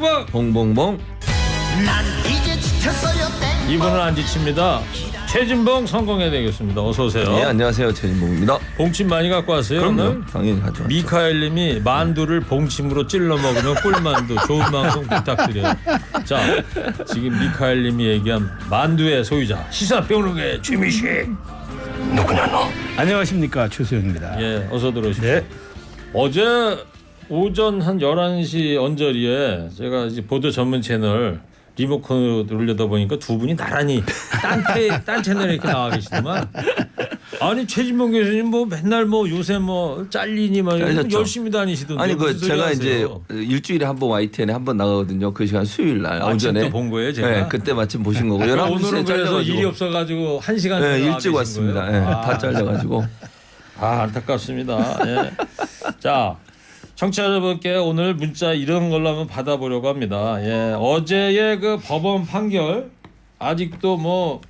봉봉봉 봉봉봉. 난 이제 지쳤어요 땡. 이분은 안 지칩니다. 최진봉 성공해야 되겠습니다. 어서 오세요. 네, 안녕하세요. 최진봉입니다. 봉침 많이 갖고 왔어요. 그럼요. 오늘? 당연히 가져왔죠. 미카엘님이 만두를 봉침으로 찔러 먹으면 꿀만두. 좋은 방송 부탁드려요. 자, 지금 미카엘님이 얘기한 만두의 소유자 시사평론가의 최미식. 누구냐 너? 안녕하십니까, 최수영입니다. 예, 어서 들어오십시오. 네. 어제 오전 한 11시 언저리에 제가 이제 보도 전문 채널 리모컨을 눌려다 보니까 두 분이 나란히 딴 채널에 이렇게 나와 계시더만. 아니 최진봉 교수님 뭐 맨날 뭐 요새 뭐 잘리니 막 잘렸죠. 열심히 다니시던데. 아니 그 무슨 소리 제가 하세요? 이제 일주일에 한 번 YTN에 한 번 나가거든요. 그 시간 수요일 날 마침 오전에. 또 본 거예요, 제가? 네, 그때 마침 보신 거고. 오늘은 11시에 그래서 일이 잘려가지고. 없어가지고 1시간 네, 일찍 왔습니다. 네, 다 잘려가지고. 아, 안타깝습니다. 예. 자, 청취자분께 오늘 문자 이런 걸로 한번 받아보려고 합니다. 예, 어제의 그 법원 판결 아직도 뭐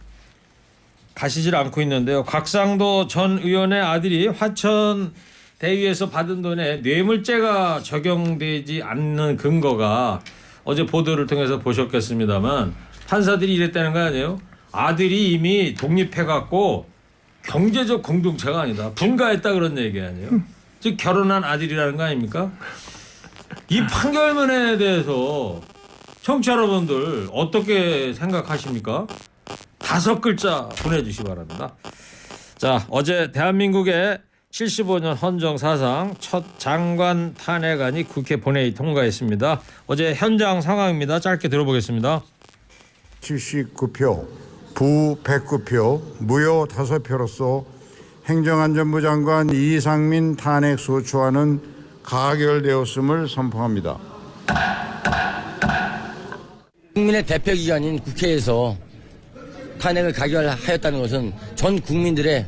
가시질 않고 있는데요. 곽상도 전 의원의 아들이 화천 대위에서 받은 돈에 뇌물죄가 적용되지 않는 근거가 어제 보도를 통해서 보셨겠습니다만 판사들이 이랬다는 거 아니에요? 아들이 이미 독립해갖고 경제적 공동체가 아니다. 분가했다 그런 얘기 아니에요? 즉 결혼한 아들이라는 거 아닙니까? 이 판결문에 대해서 청취자 여러분들 어떻게 생각하십니까? 5글자 보내주시기 바랍니다. 자, 어제 대한민국의 75년 헌정 사상 첫 장관 탄핵안이 국회 본회의 통과했습니다. 어제 현장 상황입니다. 짧게 들어보겠습니다. 79표, 부 109표, 무효 5표로서 행정안전부 장관 이상민 탄핵 소추안은 가결되었음을 선포합니다. 국민의 대표 기관인 국회에서 탄핵을 가결하였다는 것은 전 국민들의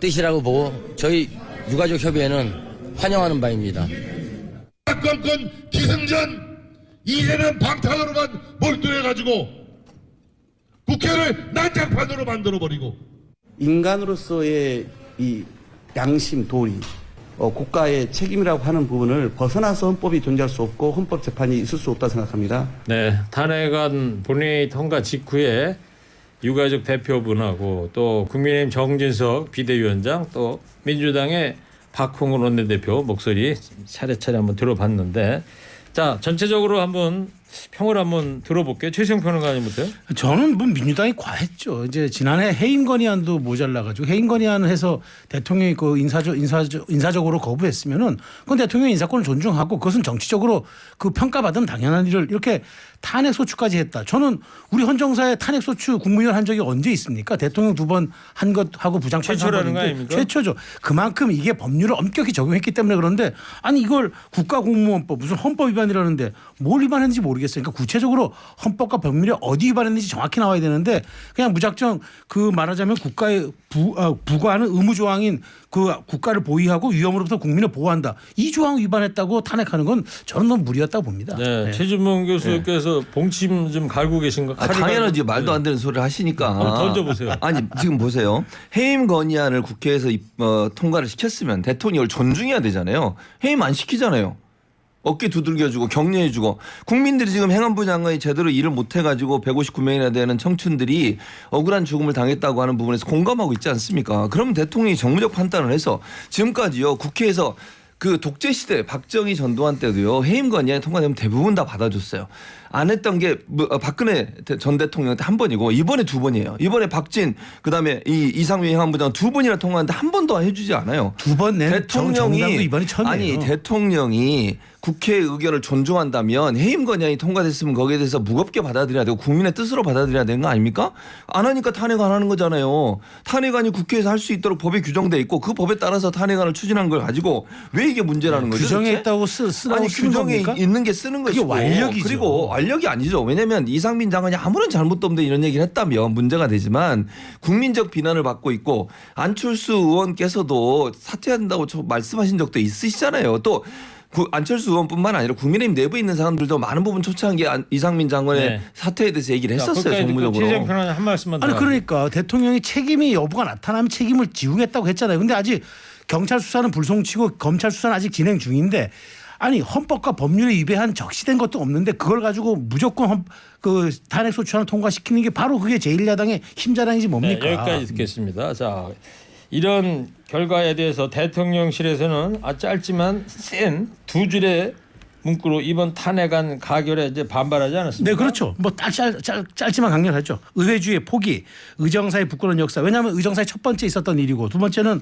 뜻이라고 보고 저희 유가족 협의회는 환영하는 바입니다. 사건권 기승전 이제는 방탄으로만 몰두해가지고 국회를 난장판으로 만들어버리고 인간으로서의 이 양심, 도리, 국가의 책임이라고 하는 부분을 벗어나서 헌법이 존재할 수 없고 헌법 재판이 있을 수 없다고 생각합니다. 네, 탄핵안 본회의 통과 직후에 유가족 대표분하고 또 국민의힘 정진석 비대위원장 또 민주당의 박홍근 원내대표 목소리 차례차례 한번 들어봤는데 자 전체적으로 한번 평을 한번 들어볼게요. 최수영 평론가님부터. 저는 뭐 민주당이 과했죠. 이제 지난해 해임 건의안도 모자라가지고 해임 건의안을 해서 대통령이 그 인사적으로 거부했으면은 그건 대통령 인사권을 존중하고 그것은 정치적으로 그 평가받으면 당연한 일을 이렇게 탄핵 소추까지 했다. 저는 우리 헌정사에 탄핵 소추 국무위원 한 적이 언제 있습니까? 대통령 2번 한 것하고 부장판 최초라는 거 아닙니까? 최초죠. 그만큼 이게 법률을 엄격히 적용했기 때문에 그런데 아니 이걸 국가공무원법 무슨 헌법 위반이라는데 뭘 위반했는지 모르겠어요. 그러니까 구체적으로 헌법과 법률에 어디 위반했는지 정확히 나와야 되는데 그냥 무작정 그 말하자면 국가에 부과하는 의무 조항인 그 국가를 보위하고 위험으로부터 국민을 보호한다. 이 조항 위반했다고 탄핵하는 건 저는 너무 무리였다고 봅니다. 네, 네. 최진봉 교수께서 봉침 좀 갈고 계신가? 당연하지. 말도 안 되는 소리를 하시니까. 한번 던져보세요. 아니 지금 보세요. 해임 건의안을 국회에서 통과를 시켰으면 대통령을 존중해야 되잖아요. 해임 안 시키잖아요. 어깨 두들겨주고 격려해주고 국민들이 지금 행안부 장관이 제대로 일을 못해가지고 159명이나 되는 청춘들이 억울한 죽음을 당했다고 하는 부분에서 공감하고 있지 않습니까? 그럼 대통령이 정무적 판단을 해서 지금까지요 국회에서 그 독재 시대 박정희 전두환 때도요 해임 건의안이 통과되면 대부분 다 받아줬어요. 안 했던 게 박근혜 전 대통령 때 한 번이고 이번에 2번이에요. 이번에 박진 그다음에 이 이상민 행안부 장관 2번이나 통과하는데 한 번도 해주지 않아요. 2번 낸 대통령이 정당도 이번이 처음이에요. 아니 대통령이 국회의 의견을 존중한다면 해임 건의안이 통과됐으면 거기에 대해서 무겁게 받아들여야 되고 국민의 뜻으로 받아들여야 되는 거 아닙니까? 안 하니까 탄핵 안 하는 거잖아요. 탄핵안이 국회에서 할 수 있도록 법에 규정돼 있고 그 법에 따라서 탄핵안을 추진한 걸 가지고 왜 이게 문제라는 거죠? 규정에 대체? 있다고 쓰는 아니 규정에 겁니까? 있는 게 쓰는 그게 것이고 완력이죠. 그리고 완력이 아니죠. 왜냐하면 이상민 장관이 아무런 잘못도 없는데 이런 얘기를 했다면 문제가 되지만 국민적 비난을 받고 있고 안철수 의원께서도 사퇴한다고 말씀하신 적도 있으시잖아요. 또 안철수 의원뿐만 아니라 국민의힘 내부에 있는 사람들도 많은 부분 초청한 게 이상민 장관의 네. 사퇴에 대해서 얘기를 했었어요. 정무적으로. 최재형 평론가 한 말씀만 더. 아니 그러니까 대통령이 책임이 여부가 나타나면 책임을 지우겠다고 했잖아요. 근데 아직 경찰 수사는 불송치고 검찰 수사는 아직 진행 중인데 아니 헌법과 법률에 위배한 적시된 것도 없는데 그걸 가지고 무조건 그 탄핵 소추안을 통과시키는 게 바로 그게 제1야당의 힘자랑이지 뭡니까? 네, 여기까지 듣겠습니다. 자, 이런 결과에 대해서 대통령실에서는 짧지만 센 두 줄의 문구로 이번 탄핵안 가결에 이제 반발하지 않았습니까? 네, 그렇죠. 뭐 짧지만 강렬하죠. 의회주의 포기, 의정사의 부끄러운 역사. 왜냐하면 의정사의 첫 번째 있었던 일이고 두 번째는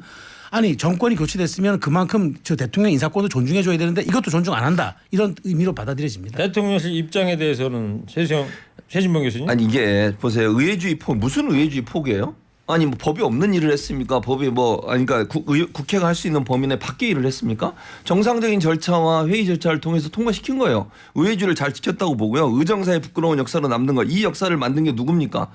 아니 정권이 교체됐으면 그만큼 저 대통령 인사권도 존중해 줘야 되는데 이것도 존중 안 한다. 이런 의미로 받아들여집니다. 대통령실 입장에 대해서는 최진봉 교수님. 아니 이게 보세요. 의회주의 포 무슨 의회주의 포기예요? 아니 뭐 법이 없는 일을 했습니까? 법이 뭐 아니 그러니까 국회가 할 수 있는 범위 내 밖의 일을 했습니까? 정상적인 절차와 회의 절차를 통해서 통과시킨 거예요. 의회주의를 잘 지켰다고 보고요. 의정사의 부끄러운 역사로 남는 거 이 역사를 만든 게 누굽니까?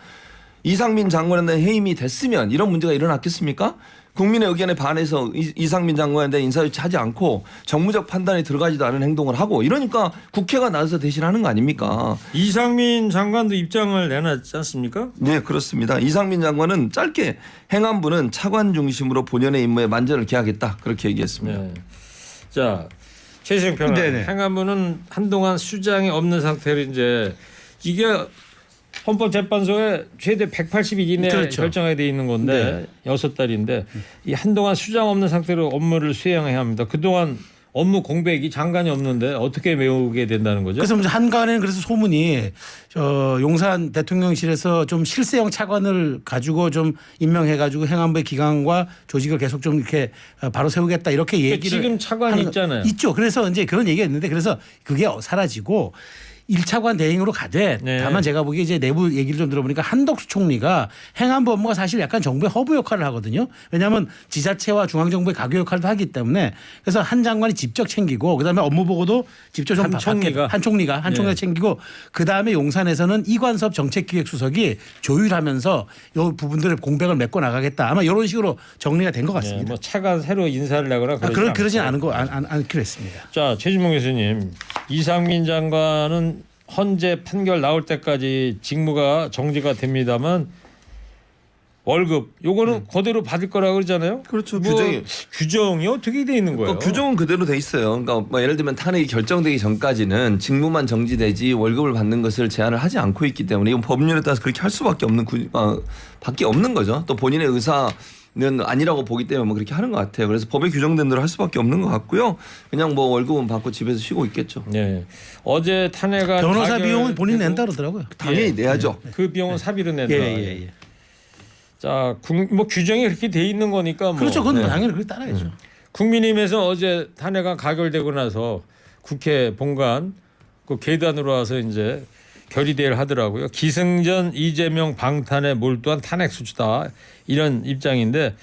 이상민 장관에 대한 해임이 됐으면 이런 문제가 일어났겠습니까? 국민의 의견에 반해서 이상민 장관에 대한 인사조치하지 않고 정무적 판단에 들어가지도 않은 행동을 하고 이러니까 국회가 나서서 대신하는 거 아닙니까? 이상민 장관도 입장을 내놨지 않습니까? 네, 그렇습니다. 이상민 장관은 짧게 행안부는 차관 중심으로 본연의 임무에 만전을 기하겠다 그렇게 얘기했습니다. 네. 자, 최시영 평론. 네네. 행안부는 한동안 수장이 없는 상태로 이제 이게 헌법재판소에 최대 180일 이내에 그렇죠. 결정해야 돼 있는 건데 6달인데 이 한동안 수장 없는 상태로 업무를 수행해야 합니다. 그동안 업무 공백이 장관이 없는데 어떻게 메우게 된다는 거죠? 그래서 한간에는 그래서 소문이 용산 대통령실에서 좀 실세형 차관을 가지고 좀 임명해가지고 행안부의 기관과 조직을 계속 좀 이렇게 바로 세우겠다 이렇게 얘기를 지금 차관이 하는 있잖아요. 있죠. 그래서 이제 그런 얘기가 있는데 그래서 그게 사라지고 1차관 대행으로 가되 네. 다만 제가 보기에 이제 내부 얘기를 좀 들어보니까 한덕수 총리가 행안부 업무가 사실 약간 정부의 허브 역할을 하거든요. 왜냐하면 지자체와 중앙정부의 가교 역할도 하기 때문에 그래서 한 장관이 직접 챙기고 그다음에 업무 보고도 직접 좀 한 총리가 네. 챙기고 그다음에 용산에서는 이관섭 정책기획수석이 조율하면서 이 부분들의 공백을 메꿔 나가겠다. 아마 이런 식으로 정리가 된 것 네, 같습니다. 뭐 차관 새로 인사를 하거나 그러진 않기로 했습니다. 자, 최진봉 교수님, 이상민 장관은 헌재 판결 나올 때까지 직무가 정지가 됩니다만 월급 요거는 그대로 받을 거라고 그러잖아요. 그렇죠. 뭐 규정이 어떻게 돼 있는 거예요? 규정은 그대로 돼 있어요. 그러니까 뭐 예를 들면 탄핵이 결정되기 전까지는 직무만 정지되지 월급을 받는 것을 제한을 하지 않고 있기 때문에 이건 법률에 따라서 그렇게 할 수밖에 없는 거죠. 또 본인의 의사는 아니라고 보기 때문에 뭐 그렇게 하는 것 같아요. 그래서 법에 규정된 대로 할 수밖에 없는 것 같고요. 그냥 뭐 월급은 받고 집에서 쉬고 있겠죠. 네. 어제 탄핵안 변호사 가결 비용은 본인 되고 낸다 그러더라고요. 당연히 내야죠. 그 비용은 사비로 낸다. 예. 자, 뭐 규정이 그렇게 돼 있는 거니까 뭐. 그렇죠. 그건 당연히 그렇게 따라야죠. 국민의힘에서 어제 탄핵안 가결되고 나서 국회 본관 그 계단으로 와서 이제 결의대회를 하더라고요. 기승전 이재명 방탄에 몰두한 탄핵 수치다 이런 입장인데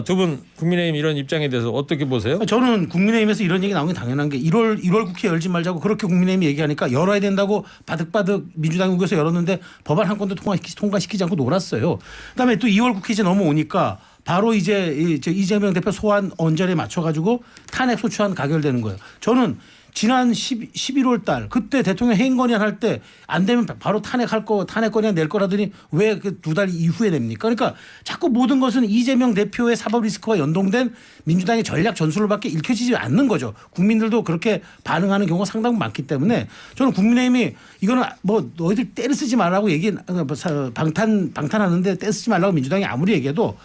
두 분 국민의힘 이런 입장에 대해서 어떻게 보세요? 저는 국민의힘에서 이런 얘기 나오는 게 당연한 게 1월 국회 열지 말자고 그렇게 국민의힘이 얘기하니까 열어야 된다고 바득바득 민주당이 우겨서 열었는데 법안 한 건도 통과시키지 않고 놀았어요. 그다음에 또 2월 국회 이제 넘어오니까 바로 이제 이재명 대표 소환 언저리에 맞춰가지고 탄핵 소추안 가결되는 거예요. 저는 지난 11월 달 그때 대통령 해임 건의안 할 때 안 되면 바로 탄핵 건의안 낼 거라더니 왜 그 2달 이후에 냅니까? 그러니까 자꾸 모든 것은 이재명 대표의 사법 리스크와 연동된 민주당의 전략 전술로밖에 읽혀지지 않는 거죠. 국민들도 그렇게 반응하는 경우가 상당 많기 때문에 저는 국민의힘이 이거는 뭐 너희들 떼를 쓰지 말라고 방탄하는데 떼 쓰지 말라고 민주당이 아무리 얘기해도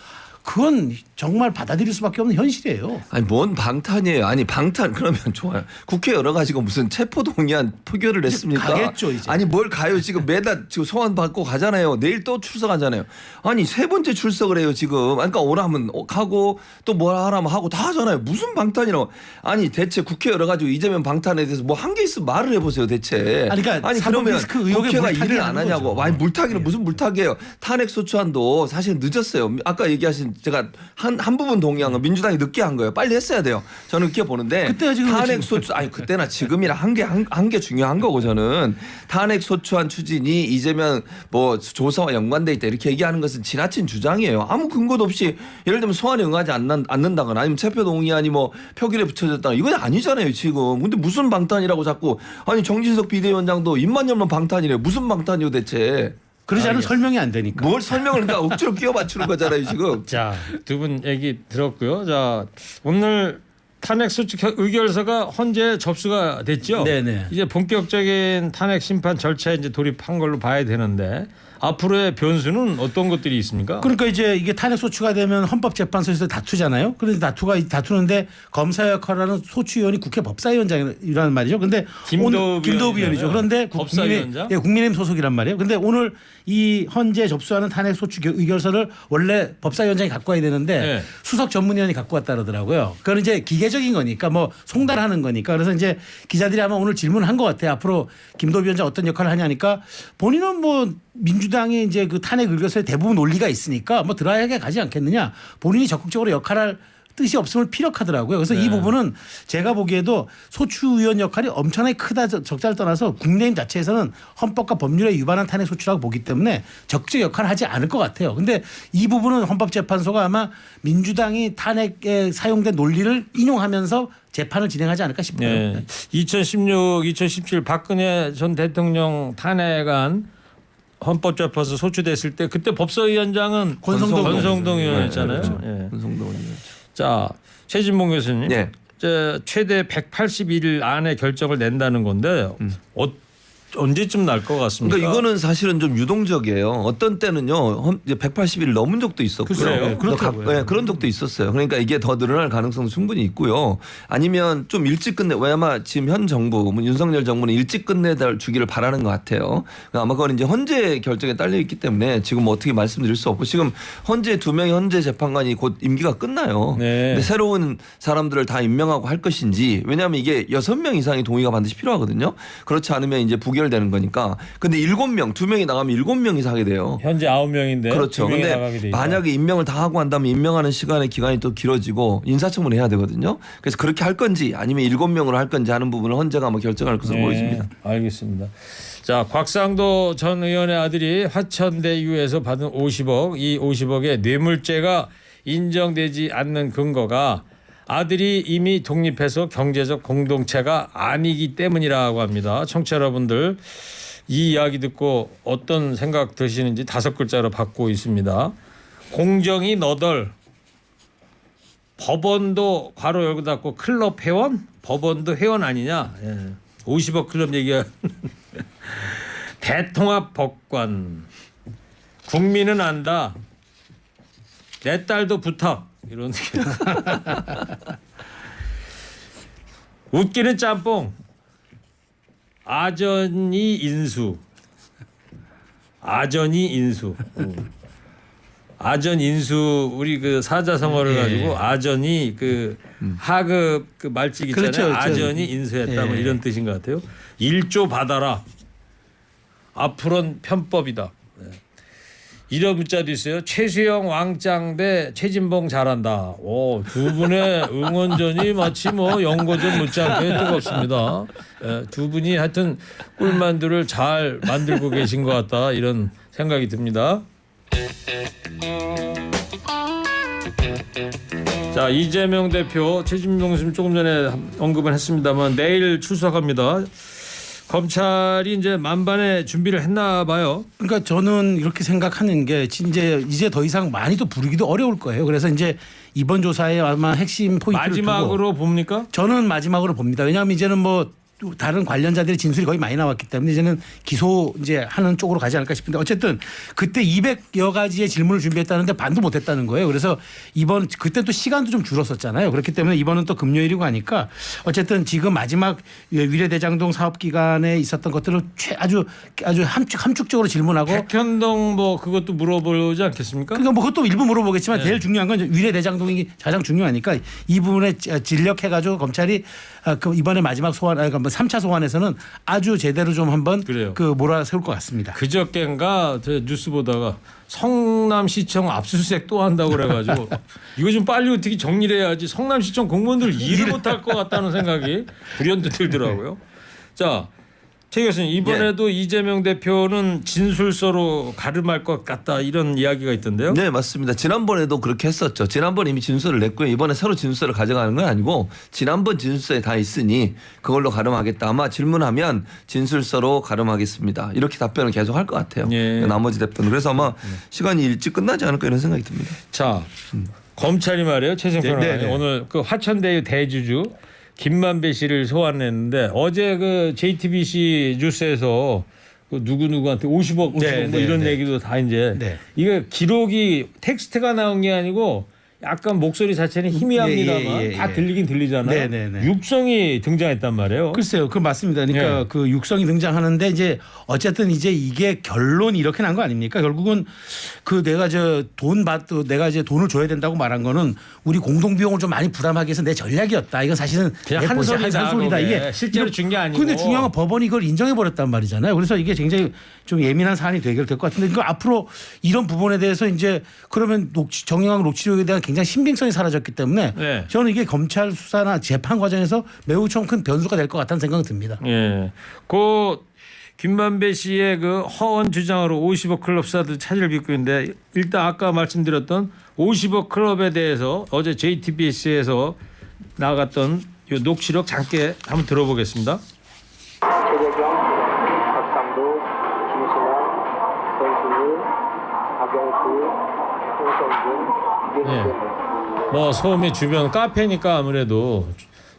그건 정말 받아들일 수밖에 없는 현실이에요. 아니 뭔 방탄이에요. 아니 방탄 그러면 좋아요. 국회 열어가지고 무슨 체포동의안 표결을 했습니까? 가겠죠 이제. 아니 뭘 가요. 지금 매달 지금 소환 받고 가잖아요. 내일 또 출석하잖아요. 아니 세 번째 출석을 해요 지금. 그러니까 오라면 가고 또 뭐라 하라면 하고 다 하잖아요. 무슨 방탄이라고. 아니 대체 국회 열어가지고 이재명 방탄에 대해서 뭐 한 게 있으면 말을 해보세요 대체. 그러니까 그러면 국회가 물타기 일을 안 하냐고. 거죠. 아니 물타기는 무슨 물타기예요. 탄핵 소추안도 사실 늦었어요. 아까 얘기하신 제가 한 부분 동의한 건 민주당이 늦게 한 거예요. 빨리 했어야 돼요. 저는 그렇게 보는데 그때야 지금 탄핵 소추 아니 그때나 지금이랑 한 게 중요한 거고 저는 탄핵 소추안 추진이 이재명 뭐 조사와 연관돼 있다 이렇게 얘기하는 것은 지나친 주장이에요. 아무 근거도 없이 예를 들면 소환에 응하지 않는다거나 아니면 체포 동의안이 뭐 표결에 붙여졌다거나 이건 아니잖아요 지금. 근데 무슨 방탄이라고 자꾸 아니 정진석 비대위원장도 입만 열면 방탄이래요. 무슨 방탄이요 대체. 그러지 않으면 설명이 안 되니까. 뭘 설명을 그러니까 억지로 끼워 맞추는 거잖아요 지금. 자, 두 분 얘기 들었고요. 자, 오늘 탄핵소추 의결서가 헌재 접수가 됐죠. 네네. 이제 본격적인 탄핵 심판 절차에 이제 돌입한 걸로 봐야 되는데 앞으로의 변수는 어떤 것들이 있습니까? 그러니까 이제 이게 탄핵 소추가 되면 헌법재판소에서 다투잖아요. 그런데 다투는데 검사 역할을 하는 소추위원이 국회 법사위원장이라는 말이죠. 근데 김도우 위원이죠. 그런데 법사위원장? 국민의힘 소속이란 말이에요. 근데 오늘 이 헌재 접수하는 탄핵 소추 의결서를 원래 법사위원장이 갖고 와야 되는데 네. 수석 전문위원이 갖고 왔다 그러더라고요. 그건 이제 기계적인 거니까 뭐 송달하는 거니까. 그래서 이제 기자들이 아마 오늘 질문한 것 같아요. 앞으로 김도우 위원장 어떤 역할을 하냐니까 본인은 뭐 민주당이 이제 그 탄핵 의결서에 대부분 논리가 있으니까 뭐 드라이하게 가지 않겠느냐. 본인이 적극적으로 역할할 뜻이 없음을 피력하더라고요. 그래서 이 부분은 제가 보기에도 소추위원 역할이 엄청나게 크다 적자를 떠나서 국내힘 자체에서는 헌법과 법률에 위반한 탄핵 소추라고 보기 때문에 적극적 역할을 하지 않을 것 같아요. 근데 이 부분은 헌법재판소가 아마 민주당이 탄핵에 사용된 논리를 인용하면서 재판을 진행하지 않을까 싶어요. 네. 2016, 2017 박근혜 전 대통령 탄핵안 헌법재판소 소추됐을 때 그때 법사위원장은 권성동 의원이었잖아요. 그렇죠. 예. 권성동 의원. 자, 최진봉 교수님. 네. 최대 180일 안에 결정을 낸다는 건데 언제쯤 날 것 같습니까? 그러니까 이거는 사실은 좀 유동적이에요. 어떤 때는요, 이제 180일 넘은 적도 있었고요. 그래요? 그렇다고요. 네, 그런 적도 있었어요. 그러니까 이게 더 늘어날 가능성도 충분히 있고요. 아니면 좀 일찍 왜냐면 지금 현 정부, 윤석열 정부는 일찍 끝내주기를 바라는 것 같아요. 그러니까 아마 그건 이제 헌재 결정에 딸려 있기 때문에 지금 뭐 어떻게 말씀드릴 수 없고 지금 헌재 2명의 헌재 재판관이 곧 임기가 끝나요. 네. 근데 새로운 사람들을 다 임명하고 할 것인지 왜냐하면 이게 6명 이상의 동의가 반드시 필요하거든요. 그렇지 않으면 이제 부결되는 거니까. 근데 7명, 2명이 나가면 7명이 하게 돼요. 현재 9명인데 그렇죠. 근데 만약에 임명을 다 하고 한 다음에 임명하는 시간의 기간이 또 길어지고 인사청문회 해야 되거든요. 그래서 그렇게 할 건지 아니면 7명으로 할 건지 하는 부분을 헌재가 뭐 결정할 것으로 보입니다. 알겠습니다. 자, 곽상도 전 의원의 아들이 화천대유에서 받은 50억, 이 50억의 뇌물죄가 인정되지 않는 근거가 아들이 이미 독립해서 경제적 공동체가 아니기 때문이라고 합니다. 청취자 여러분들 이 이야기 듣고 어떤 생각 드시는지 5글자로 받고 있습니다. 공정이 너덜, 법원도 괄호 열고 닫고 클럽 회원? 법원도 회원 아니냐? 50억 클럽 얘기가 대통합 법관, 국민은 안다, 내 딸도 부탁, 이런 느낌. 웃기는 짬뽕, 아전이 인수, 아전 인수 우리 그 사자성어를 가지고 아전이 그 하급 그 말직 있잖아요. 그렇죠. 아전이 인수했다 뭐 이런 뜻인 것 같아요. 1조 받아라. 앞으로는 편법이다. 이런 문자도 있어요. 최수영 왕짱 대 최진봉 잘한다. 두 분의 응원전이 마치 뭐 연고전 못지않게 뜨겁습니다. 두 분이 하여튼 꿀만두를 잘 만들고 계신 것 같다 이런 생각이 듭니다. 자, 이재명 대표, 최진봉 교수님 조금 전에 언급을 했습니다만 내일 출석합니다. 검찰이 이제 만반의 준비를 했나 봐요. 그러니까 저는 이렇게 생각하는 게 이제 더 이상 많이 또 부르기도 어려울 거예요. 그래서 이제 이번 조사의 아마 핵심 포인트를 마지막으로 두고 봅니까? 저는 마지막으로 봅니다. 왜냐하면 이제는 뭐 다른 관련자들의 진술이 거의 많이 나왔기 때문에 이제는 기소 이제 하는 쪽으로 가지 않을까 싶은데 어쨌든 그때 200여 가지의 질문을 준비했다는데 반도 못했다는 거예요. 그래서 이번 그때 또 시간도 좀 줄었었잖아요. 그렇기 때문에 이번은 또 금요일이고 하니까 어쨌든 지금 마지막 위례대장동 사업 기간에 있었던 것들을 아주 함축적으로 질문하고 백현동 뭐 그것도 물어보지 않겠습니까? 그러니까 뭐 그것도 일부 물어보겠지만 제일 중요한 건 위례대장동이 가장 중요하니까 이 부분에 진력해가지고 검찰이 이번에 마지막 소환, 그러니까 3차 소환에서는 아주 제대로 좀 한번 그래요. 그 몰아세울 것 같습니다. 그저께인가 뉴스 보다가 성남시청 압수수색 또 한다고 그래가지고 이거 좀 빨리 어떻게 정리를 해야지 성남시청 공무원들 일을 못할 것 같다는 생각이 불현듯 들더라고요. 자, 최 교수님 이번에도 이재명 대표는 진술서로 가름할 것 같다 이런 이야기가 있던데요. 네, 맞습니다. 지난번에도 그렇게 했었죠. 지난번 이미 진술을 냈고요. 이번에 새로 진술서를 가져가는 건 아니고 지난번 진술서에 다 있으니 그걸로 가름하겠다. 아마 질문하면 진술서로 가름하겠습니다. 이렇게 답변을 계속 할 것 같아요. 예. 나머지 대표는. 그래서 아마 시간이 일찍 끝나지 않을까 이런 생각이 듭니다. 자, 검찰이 말이에요. 최승평 네, 의원이 네. 오늘 그 화천대유 대주주 김만배 씨를 소환했는데 어제 그 JTBC 뉴스에서 그 누구한테 50억 네, 뭐 네, 이런 네. 얘기도 다 이제 네. 이게 기록이 텍스트가 나온 게 아니고 약간 목소리 자체는 희미합니다만 예, 예, 예, 다 예. 들리긴 들리잖아요. 네, 네, 네. 육성이 등장했단 말이에요. 글쎄요, 그 맞습니다. 그러니까 예. 그 육성이 등장하는데 이제 어쨌든 이제 이게 결론이 이렇게 난 거 아닙니까? 결국은 그 내가 내가 이제 돈을 줘야 된다고 말한 거는 우리 공동 비용을 좀 많이 부담하기 위해서 내 전략이었다. 이건 사실은 그냥 내 한 보시- 소리다, 한 소리다. 그게. 이게 실제로 준게 아니고. 근데 중요한 건 법원이 이걸 인정해 버렸단 말이잖아요. 그래서 이게 굉장히 좀 예민한 사안이 해결될 것 같은데 이거 앞으로 이런 부분에 대해서 이제 그러면 정영학 녹취록에 대한 굉장히 신빙성이 사라졌기 때문에 네. 저는 이게 검찰 수사나 재판 과정에서 매우 좀 큰 변수가 될 것 같다는 생각이 듭니다. 예. 그 김만배 씨의 그 허언 주장으로 50억 클럽 수사도 차질을 빚고 있는데 일단 아까 말씀드렸던 50억 클럽에 대해서 어제 JTBC에서 나갔던 이 녹취록 잠깐 한번 들어보겠습니다. 최재경, 박상도, 김신아, 권순일, 박영수, 홍성준, 예. 이경준. 뭐 소음이 주변 카페니까 아무래도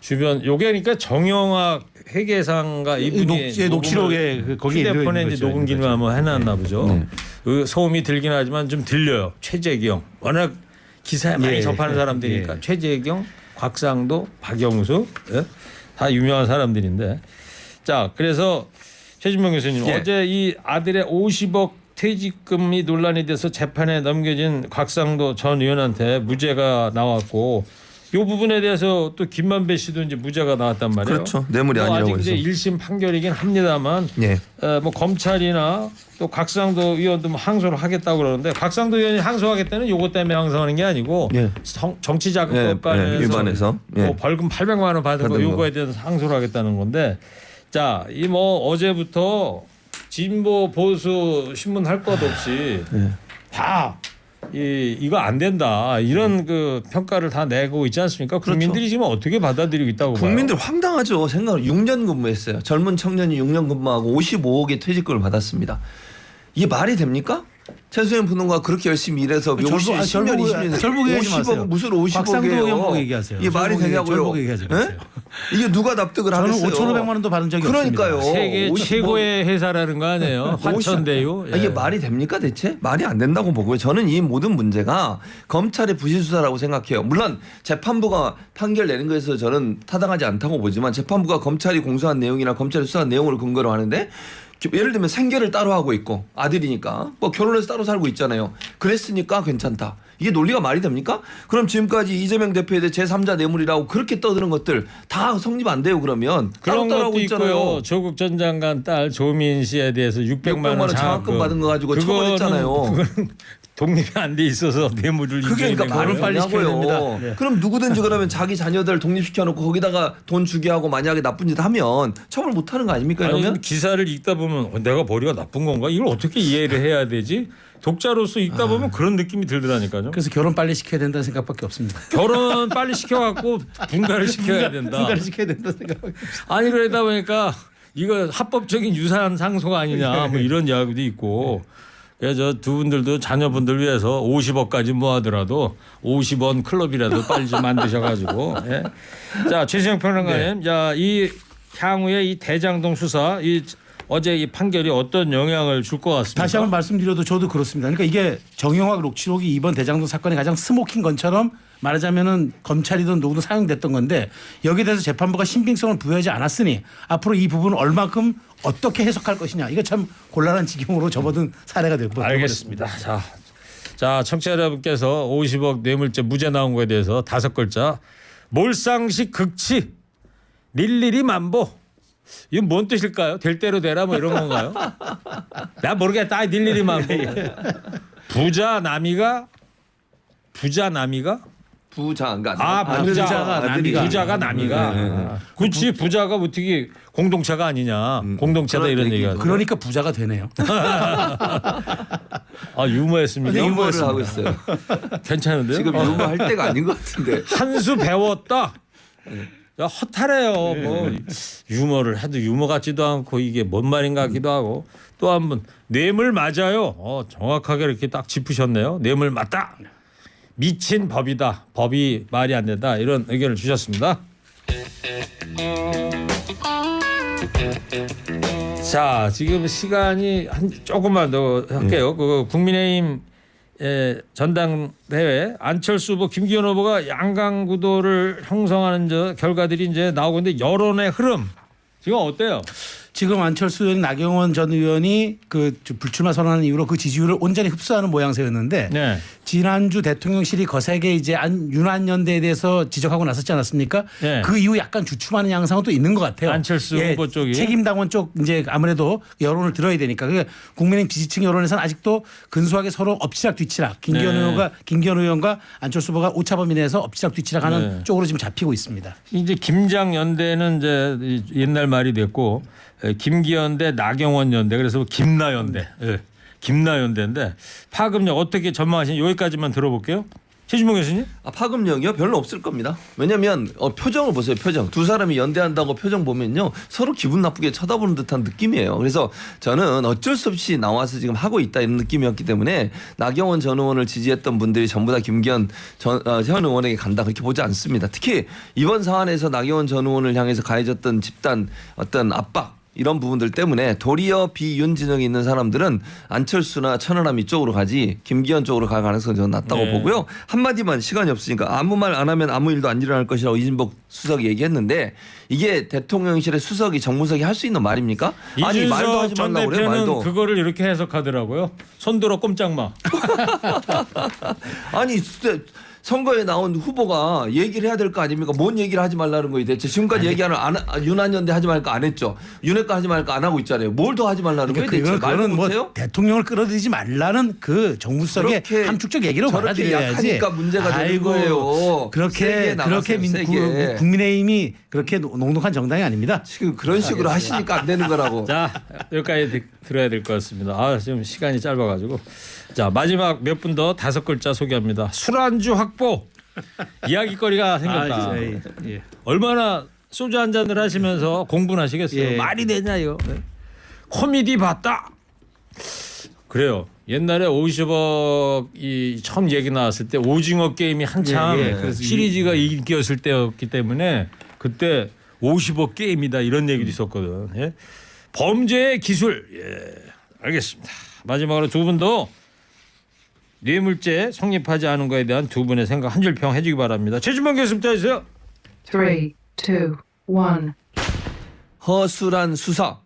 주변 요게 그러니까 정영학 회계상가 이분이 녹취록에 그 거기에 휴대폰에 있는 이제 거죠. 녹음 기능을 한번 해놨나 보죠. 그 소음이 들긴 하지만 좀 들려요. 최재경 워낙 기사에 많이 예. 접하는 사람들이니까 예. 최재경, 곽상도, 박영수 예? 다 유명한 사람들인데 자 그래서 최진명 교수님 예. 어제 이 아들의 50억 퇴직금이 논란이 돼서 재판에 넘겨진 곽상도 전 의원한테 무죄가 나왔고 이 부분에 대해서 또 김만배 씨도 이제 무죄가 나왔단 말이에요. 그렇죠. 뇌물이 아니라고 아직 이제 해서. 1심 판결이긴 합니다만 예. 뭐 검찰이나 또 곽상도 의원도 뭐 항소를 하겠다고 그러는데 곽상도 의원이 항소하겠다는 요거 때문에 항소하는 게 아니고 예. 정치자금법 예, 예, 관련해서 위반해서. 예. 뭐 벌금 800만 원 받은 거 받은 거. 요거에 대해서 항소를 하겠다는 건데 자, 이 뭐 어제부터 진보 보수 신문 할 것 없이 예. 다 이거 안 된다 이런 그 평가를 다 내고 있지 않습니까? 국민들이 지금 어떻게 받아들이고 있다고 봐요? 국민들 황당하죠. 생각을 6년 근무했어요. 젊은 청년이 6년 근무하고 55억의 퇴직금을 받았습니다. 이게 말이 됩니까? 최수현 분홍가 그렇게 열심히 일해서 절복, 10년, 20년 절복 얘기하지 마세요. 50억 무슨 곽상도 의원 보고 50억이에요. 얘기하세요. 이게 말이 되냐고요? 절복 얘기하지 마세요. 이게 누가 납득을 저는 하겠어요? 5,500만 원도 받은 적이 그러니까요. 없습니다. 세계 50억. 최고의 회사라는 거 아니에요? 화천대유. 이게 예. 말이 됩니까 대체? 말이 안 된다고 보고요. 저는 이 모든 문제가 검찰의 부실 수사라고 생각해요. 물론 재판부가 판결 내는 것에서 저는 타당하지 않다고 보지만 재판부가 검찰이 공소한 내용이나 검찰이 수사한 내용을 근거로 하는데 예를 들면 생계를 따로 하고 있고 아들이니까 뭐 결혼해서 따로 살고 있잖아요. 그랬으니까 괜찮다. 이게 논리가 말이 됩니까? 그럼 지금까지 이재명 대표에 대해 제3자 뇌물이라고 그렇게 떠드는 것들 다 성립 안 돼요. 그러면 그런 따로 것도 있잖아요. 있고요. 조국 전 장관 딸 조민 씨에 대해서 600만 원 장학금 받은 거 가지고 처벌했잖아요. 그거는 독립이 안 돼 있어서 뇌물을 그게 그러니까 인정했는 말을 거예요. 빨리 시켜야 됩니다. 되냐고요. 네. 그럼 누구든지 그러면 자기 자녀들 독립시켜놓고 거기다가 돈 주게 하고 만약에 나쁜 짓 하면 처벌 못하는 거 아닙니까? 아니 이러면 기사를 읽다 보면 내가 머리가 나쁜 건가? 이걸 어떻게 이해를 해야 되지? 독자로서 읽다 보면 그런 느낌이 들더라니까요. 그래서 결혼 빨리 시켜야 된다는 생각밖에 없습니다. 결혼 빨리 시켜갖고 분가를 시켜야 된다. 분가를 시켜야 된다는 생각밖에 아니 그러다 보니까 이거 합법적인 유산 상소가 아니냐 뭐 이런 이야기도 있고 그래서 두 분들도 자녀분들 위해서 50억까지 모아더라도 50원 클럽이라도 빨리 좀 만드셔가지고 예. 자 최수영 평론가님 자이 향후에 이 대장동 수사 이 어제 이 판결이 어떤 영향을 줄 것 같습니까? 다시 한번 말씀드려도 저도 그렇습니다. 그러니까 이게 정영학 녹취록이 이번 대장동 사건의 가장 스모킹 건처럼 말하자면은 검찰이든 누구든 사용됐던 건데 여기에 대해서 재판부가 신빙성을 부여하지 않았으니 앞으로 이 부분을 얼마큼 어떻게 해석할 것이냐 이거 참 곤란한 지경으로 접어든 사례가 되고 알겠습니다. 자 청취자 여러분께서 50억 뇌물죄 무죄 나온 거에 대해서 5글자 몰상식 극치 릴리리 만보 이건 뭔 뜻일까요? 될 대로 되라 뭐 이런 건가요? 나 모르겠다. 릴리리 만보 부자 남이가 부자가 부자가 남이가 그렇지 부자가 어떻게 공동체가 아니냐 공동체다 이런 얘기가 그러니까 부자가 되네요. 아 유머했습니다. 유머를 하고 있어요. 괜찮은데요? 지금 유머 할 때가 아닌 것 같은데. 한 수 배웠다. 야, 허탈해요. 뭐 유머를 해도 유머 같지도 않고 이게 뭔 말인가 하기도 하고 또 한 번 뇌물 맞아요. 정확하게 이렇게 딱 짚으셨네요. 뇌물 맞다. 미친 법이다. 법이 말이 안 된다. 이런 의견을 주셨습니다. 자, 지금 시간이 한 조금만 더 할게요. 그 국민의힘 전당대회 안철수 후보, 김기현 후보가 양강 구도를 형성하는 결과들이 이제 나오고 있는데 여론의 흐름 지금 어때요? 지금 안철수 의원, 나경원 전 의원이 그 불출마 선언한 이후로 그 지지율을 온전히 흡수하는 모양새였는데 네. 지난주 대통령실이 거세게 이제 윤한연대에 대해서 지적하고 나섰지 않았습니까? 네. 그 이후 약간 주춤하는 양상은 또 있는 것 같아요. 안철수 후보 쪽이. 책임당원 쪽 이제 아무래도 여론을 들어야 되니까. 그러니까 국민의힘 지지층 여론에서는 아직도 근소하게 서로 엎치락 뒤치락. 김기현 의원과 안철수 후보가 오차범위 내에서 엎치락 뒤치락하는 쪽으로 지금 잡히고 있습니다. 이제 김장 연대는 이제 옛날 말이 됐고 김기현 대 나경원 연대 그래서 김나연대. 김나연대인데 파급력 어떻게 전망하시는지 여기까지만 들어볼게요. 최진봉 교수님. 파급력이요? 별로 없을 겁니다. 왜냐하면 표정을 보세요. 표정. 두 사람이 연대한다고 표정 보면요. 서로 기분 나쁘게 쳐다보는 듯한 느낌이에요. 그래서 저는 어쩔 수 없이 나와서 지금 하고 있다 이런 느낌이었기 때문에 나경원 전 의원을 지지했던 분들이 전부 다 김기현 전 의원에게 간다 그렇게 보지 않습니다. 특히 이번 사안에서 나경원 전 의원을 향해서 가해졌던 집단 어떤 압박 이런 부분들 때문에 도리어 비윤 진영이 있는 사람들은 안철수나 천하람 이쪽으로 가지 김기현 쪽으로 갈 가능성이 저는 낮다고 보고요. 한마디만 시간이 없으니까 아무 말 안 하면 아무 일도 안 일어날 것이라고 이진복 수석이 얘기했는데 이게 대통령실의 수석이 정무석이 할 수 있는 말입니까? 아니 말도 하지 전 말라고 그래요. 대표는 말도. 그거를 이렇게 해석하더라고요. 손들어 꼼짝마. 아니 선거에 나온 후보가 얘기를 해야 될 거 아닙니까? 뭔 얘기를 하지 말라는 거예요 대체. 지금까지 얘기하는 윤한연대 하지 말까 안 했죠. 윤핵관 하지 말까 안 하고 있잖아요. 뭘 더 하지 말라는 거예요 대체. 말도 그거는 뭐 못해요? 대통령을 끌어들이지 말라는 그 정무석의 함축적 얘기로 저렇게 받아들여야지. 약하니까 문제가 되는 거예요. 그렇게 세게. 국민의힘이 그렇게 녹록한 정당이 아닙니다. 지금 그런 식으로 하시니까 안 되는 거라고. 자, 여기까지 들어야 될 것 같습니다. 지금 시간이 짧아가지고. 자, 마지막 몇 분 더 5글자 소개합니다. 술안주 확보. 이야기거리가 생겼다. 얼마나 소주 한 잔을 하시면서 공부는 하시겠어요. 말이 되냐 이거. 코미디 봤다. 그래요. 옛날에 50억이 처음 얘기 나왔을 때 오징어 게임이 한참 시리즈가 인기였을 때였기 때문에 그때 50억 게임이다 이런 얘기도 있었거든. 범죄의 기술. 알겠습니다. 마지막으로 두 분도 뇌물죄 성립하지 않은 거에 대한 두 분의 생각 한 줄 평 해주기 바랍니다. 최진봉 교수님부터 해주세요. 3, 2, 1. 허술한 수사.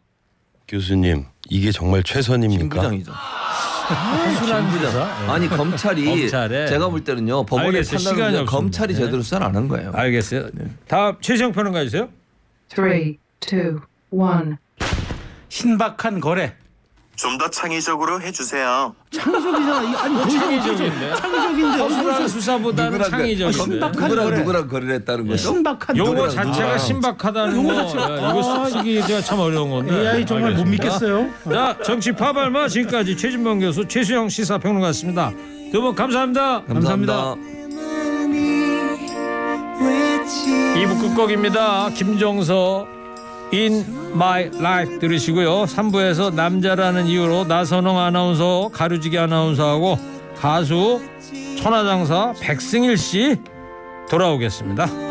교수님 이게 정말 최선입니까? 김부장이죠. 허술한 수사. 아니 검찰이 검찰에. 제가 볼 때는요 법원의 알겠어요. 시간이 판단을 없습니다. 검찰이 제대로 수사를 안 한 거예요. 알겠어요. 다음 최시영 평론가 해주세요. 3, 2, 1. 신박한 거래. 좀 더 창의적으로 해주세요. 창의적이잖아. 아니 창의적인데. 창의적인데 허술한 수사보다는 창의적인데. 누구랑 거래를 했다는 거죠? 신박한 용어 거래. 자체가 신박하다는 거 이거 쓰기가 참 어려운 건데. AI 정말 못 알겠습니다. 믿겠어요. 자, 정치 파발마 지금까지 최진봉 교수, 최수영 시사평론가였습니다. 두 분 감사합니다. 감사합니다. 2부 끝곡입니다. 김종서 In My Life 들으시고요. 3부에서 남자라는 이유로 나선홍 아나운서, 가루지기 아나운서하고 가수 천하장사 백승일 씨 돌아오겠습니다.